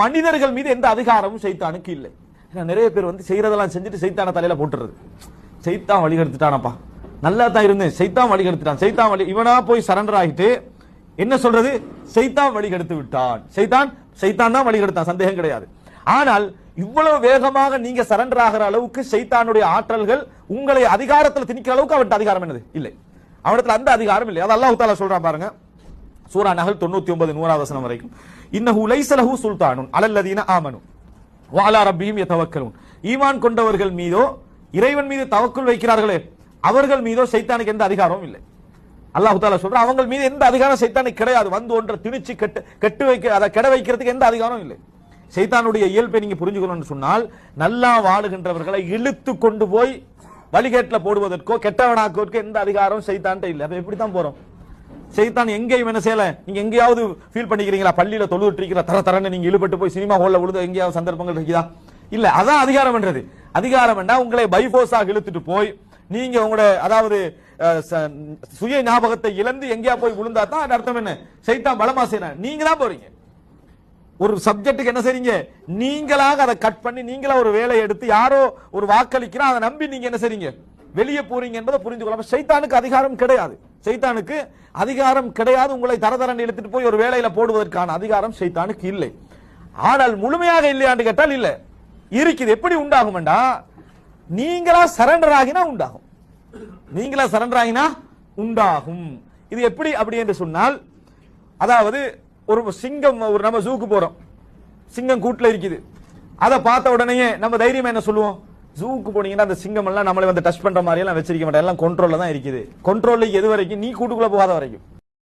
மனிதர்கள் மீது எந்த அதிகாரமும் சைத்தானுக்கு இல்லை. நிறைய பேர் வந்து செய்யறதெல்லாம் செஞ்சுட்டு சைத்தான தலையில போட்டுறது. சைத்தான் வழி கெடுத்துட்டானப்பா, நல்லா தான் இருந்தேன், சைத்தான் வழி கெடுத்துட்டான், சைத்தான் வழி, இவனா போய் சரண்டர் ஆகிட்டு என்ன சொல்றது, சைத்தான் வழி கெடுத்து விட்டான், சைத்தான் தான் வழி கெடுத்தான், சந்தேகம் கிடையாது. ஆனால் இவ்வளவு வேகமாக நீங்க சரண்டர் ஆகிற அளவுக்கு சைத்தானுடைய ஆற்றல்கள் உங்களை அதிகாரத்தில் திணிக்கிற அளவுக்கு அவன் அதிகாரம் என்னது இல்லை, அவனத்துல அந்த அதிகாரம் இல்லை. அது அல்லாஹ் தஆலா சொல்றான் பாருங்க, சூரா நஹல் 99 100வது வசனம் வரைக்கும். இன்னஹு லைஸ லஹு சுல்தானுன் அலல்லதீன ஆமனு வ அலா ரப்பிஹிம் யதவக்கலுன். ஈமான் கொண்டவர்கள் மீதோ இறைவன் மீது தவக்குல் வைக்கிறார்களே அவர்கள் மீதோ சைத்தானுக்கு எந்த அதிகாரமும் இல்லை. அல்லாஹ் தஆலா சொல்றான் அவங்க மீது எந்த அதிகாரம் சைத்தானுக்கு கிடையாது. வந்து ஒன்றை திணிச்சு கெட்டு வைக்க அதை கெட வைக்கிறதுக்கு எந்த அதிகாரம் இல்லை. சைத்தானுடைய இயல்பை நீங்க புரிஞ்சுக்கணும்னு சொன்னால், நல்லா வாழுகின்றவர்களை இழுத்து கொண்டு போய் வழிகேட்டில் போடுவதற்கோ கெட்டவனாக்குவதற்கோ எந்த அதிகாரம் சைத்தான்ட்ட இல்லை. அப்ப எப்படித்தான் போறோம்? சைத்தான் எங்கேயும் என்ன செய்யல. நீங்க எங்கேயாவது ஃபீல் பண்ணிக்கிறீங்களா? பள்ளியில தொழுதுட்டு இருக்கிற தரன்னு நீங்க இழுபட்டு போய் சினிமா ஹால்ல விழுந்து எங்கேயாவது சந்தர்ப்பங்கள் இருக்குதா? இல்ல. அதான் அதிகாரம் பண்றது. அதிகாரம் என்ன, உங்களை பைபோஸாக இழுத்துட்டு போய் நீங்க உங்களோட அதாவது சுய ஞாபகத்தை இழந்து எங்கேயா போய் விழுந்தா தான் அர்த்தம் என்ன, சைத்தான் பலமா செய்யற. நீங்க தான் போறீங்க ஒரு சப்ஜெக்டுக்கு, என்ன செய்றீங்க, நீங்களாக அதை கட் பண்ணி நீங்களா ஒரு வேலையை எடுத்து யாரோ ஒரு வாக்களிக்கிறா அதை நம்பி நீங்க என்ன செய்றீங்க, வெளியே போறீங்க என்பதை புரிந்து கொள்ளாம. சைத்தானுக்கு அதிகாரம் கிடையாது, சைத்தானுக்கு அதிகாரம் கிடையாது. உங்களை தரதரன்னு எடுத்துட்டு போய் ஒரு வேலையில போடுவதற்கான அதிகாரம் சைத்தானுக்கு இல்லை. ஆனால் முழுமையாக இல்லையான்னு கேட்டால் இல்ல, இருக்குது. எப்படி உண்டாகும்டா, நீங்களா சரண்டர் ஆகினா உண்டாகும், நீங்களா சரண்டர் ஆகினா உண்டாகும். இது எப்படி அப்படி என்று சொன்னால், அதாவது ஒரு சிங்கம், ஒரு நம்ம ஜூக்கு போறோம், சிங்கம் கூட்டுல இருக்குது, அதை பார்த்த உடனே நம்ம தைரியமா என்ன சொல்லுவோம், ஜூக்கு போனீங்கன்னா அந்த சிங்கம் எல்லாம் நம்மளை வந்து டச் பண்ற மாதிரி எல்லாம் வச்சிருக்க மாட்டேன், எல்லாம் கண்ட்ரோல்ல தான் இருக்குது. கண்ட்ரோல் எது வரைக்கும், நீ கூட்டுக்குள்ள போகாத வரைக்கும்.